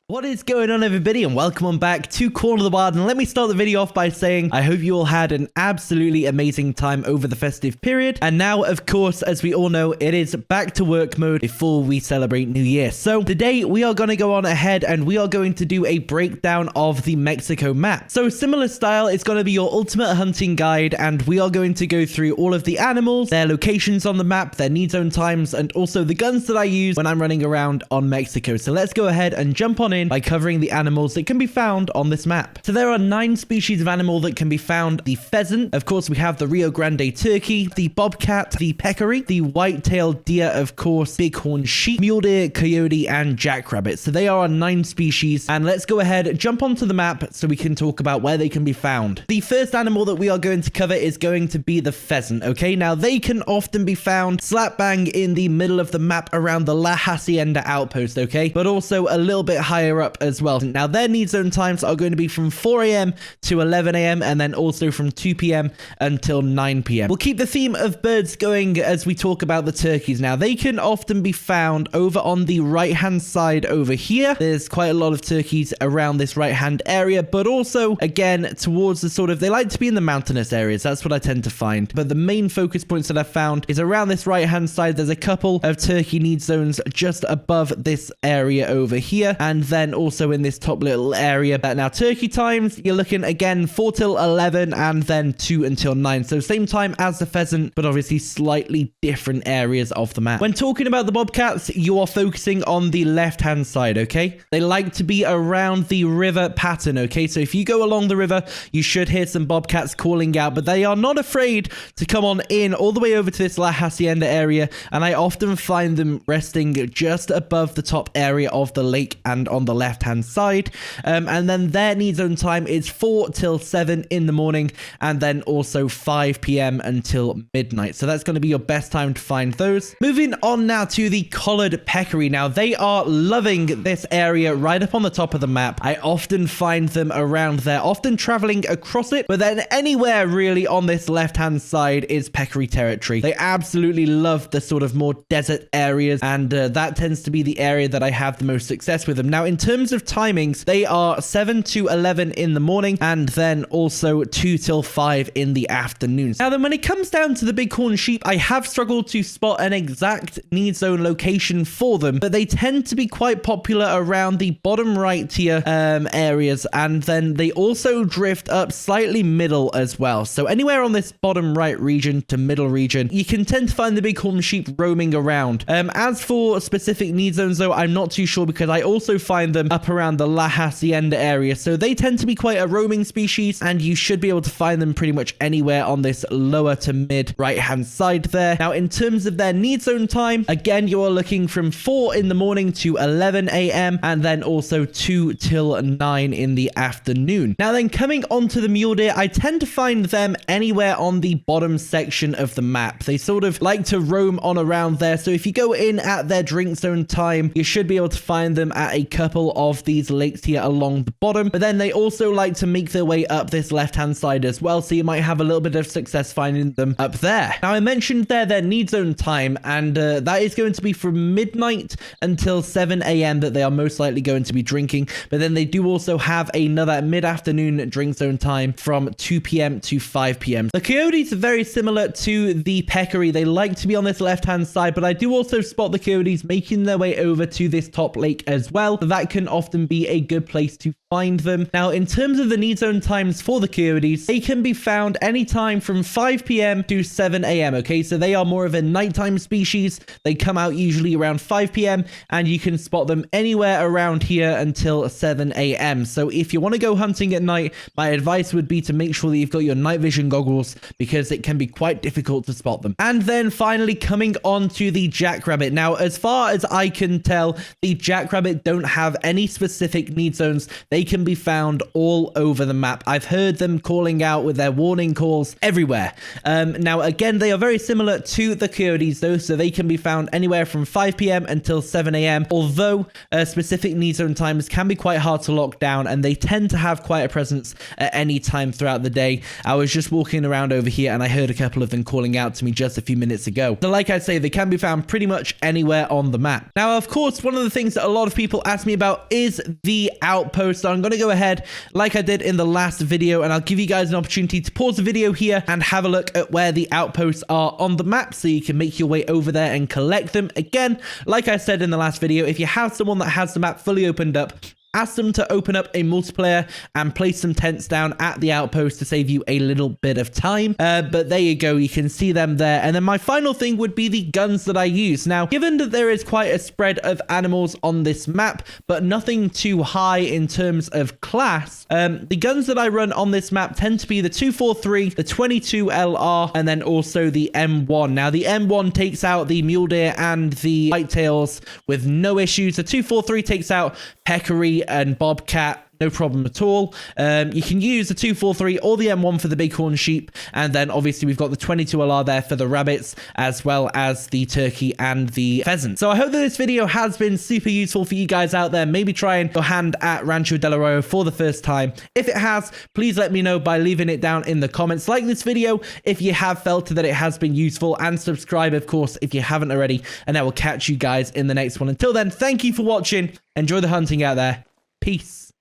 What is going on, everybody, and welcome on back to Call of the Wild. And let me start the video off by saying I hope you all had an absolutely amazing time over the festive period. And now, of course, as we all know, it is back to work mode before we celebrate New Year. So today we are going to go on ahead and we are going to do a breakdown of the Mexico map. So similar style, it's going to be your ultimate hunting guide, and we are going to go through all of the animals, their locations on the map, their need zone times, and also the guns that I use when I'm running around on Mexico. So let's go ahead and jump on in by covering the animals that can be found on this map. So there are 9 species of animal that can be found. The pheasant, of course, we have the Rio Grande turkey, the bobcat, the peccary, the whitetail deer, of course, bighorn sheep, mule deer, coyote, and jackrabbit. So they are our 9 species, and let's go ahead, jump onto the map so we can talk about where they can be found. The first animal that we are going to cover is going to be the pheasant, okay? Now, they can often be found slap bang in the middle of the map around the La Hacienda outpost, okay? But also a little bit higher up as well. Now, their need zone times are going to be from 4 a.m. to 11 a.m. and then also from 2 p.m. until 9 p.m. We'll keep the theme of birds going as we talk about the turkeys. Now, they can often be found over on the right-hand side over here. There's quite a lot of turkeys around this right-hand area, but also, again, towards the sort of, they like to be in the mountainous areas. That's what I tend to find. But the main focus points that I've found is around this right-hand side. There's a couple of turkey need zones just above this area over here, and then also in this top little area. Now, turkey times, you're looking again 4 till 11 and then 2 until 9. So same time as the pheasant, but obviously slightly different areas of the map. When talking about the bobcats, you are focusing on the left hand side, okay? They like to be around the river pattern, okay? So if you go along the river, you should hear some bobcats calling out, but they are not afraid to come on in all the way over to this La Hacienda area, and I often find them resting just above the top area of the lake and on the left hand side, and then their need zone time is 4 till 7 in the morning, and then also 5 p.m. until midnight. So that's going to be your best time to find those. Moving on now to the collared peccary. Now, they are loving this area right up on the top of the map. I often find them around there, often traveling across it, but then anywhere really on this left hand side is peccary territory. They absolutely love the sort of more desert areas, and that tends to be the area that I have the most success with them. Now, in terms of timings, they are 7 to 11 in the morning, and then also 2 till 5 in the afternoon. Now, then when it comes down to the bighorn sheep, I have struggled to spot an exact need zone location for them, but they tend to be quite popular around the bottom right tier areas, and then they also drift up slightly middle as well. So anywhere on this bottom right region to middle region, you can tend to find the bighorn sheep roaming around. As for specific need zones, though, I'm not too sure, because I also find them up around the La Hacienda area. So they tend to be quite a roaming species, and you should be able to find them pretty much anywhere on this lower to mid right hand side there. Now, in terms of their need zone time, again, you are looking from 4 in the morning to 11 a.m. and then also 2 till 9 in the afternoon. Now, then coming on to the mule deer, I tend to find them anywhere on the bottom section of the map. They sort of like to roam on around there. So if you go in at their drink zone time, you should be able to find them at a couple of these lakes here along the bottom. But then they also like to make their way up this left hand side as well, so you might have a little bit of success finding them up there. Now, I mentioned there their need zone time, and that is going to be from midnight until 7 a.m. that they are most likely going to be drinking. But then they do also have another mid-afternoon drink zone time from 2 p.m. to 5 p.m. The coyotes are very similar to the peccary. They like to be on this left hand side, but I do also spot the coyotes making their way over to this top lake as well. So that can often be a good place to find them. Now, in terms of the need zone times for the coyotes, they can be found anytime from 5 p.m. to 7 a.m. Okay, so they are more of a nighttime species. They come out usually around 5 p.m. and you can spot them anywhere around here until 7 a.m. So if you want to go hunting at night, my advice would be to make sure that you've got your night vision goggles, because it can be quite difficult to spot them. And then finally coming on to the jackrabbit. Now, as far as I can tell, the jackrabbit don't have any specific need zones. They can be found all over the map. I've heard them calling out with their warning calls everywhere. Now, again, they are very similar to the coyotes, though, so they can be found anywhere from 5 p.m. until 7 a.m. Although specific need zone times can be quite hard to lock down, and they tend to have quite a presence at any time throughout the day. I was just walking around over here, and I heard a couple of them calling out to me just a few minutes ago. So like I say, they can be found pretty much anywhere on the map. Now, of course, one of the things that a lot of people ask me about is the Outpost. So I'm going to go ahead like I did in the last video, and I'll give you guys an opportunity to pause the video here and have a look at where the outposts are on the map so you can make your way over there and collect them. Again, like I said in the last video, if you have someone that has the map fully opened up, ask them to open up a multiplayer and place some tents down at the outpost to save you a little bit of time. But there you go, you can see them there. And then my final thing would be the guns that I use. Now, given that there is quite a spread of animals on this map, but nothing too high in terms of class, the guns that I run on this map tend to be the 243, the 22 LR, and then also the M1. Now, the M1 takes out the Mule Deer and the Whitetails with no issues. The 243 takes out Peccary and Bobcat, no problem at all. You can use the 243 or the M1 for the bighorn sheep, and then obviously we've got the 22 LR there for the rabbits, as well as the turkey and the pheasant. So I hope that this video has been super useful for you guys out there. Maybe trying your hand at Rancho Del Arroyo for the first time. If it has, please let me know by leaving it down in the comments. Like this video if you have felt that it has been useful, and subscribe, of course, if you haven't already, and I will catch you guys in the next one. Until then, thank you for watching. Enjoy the hunting out there. Peace.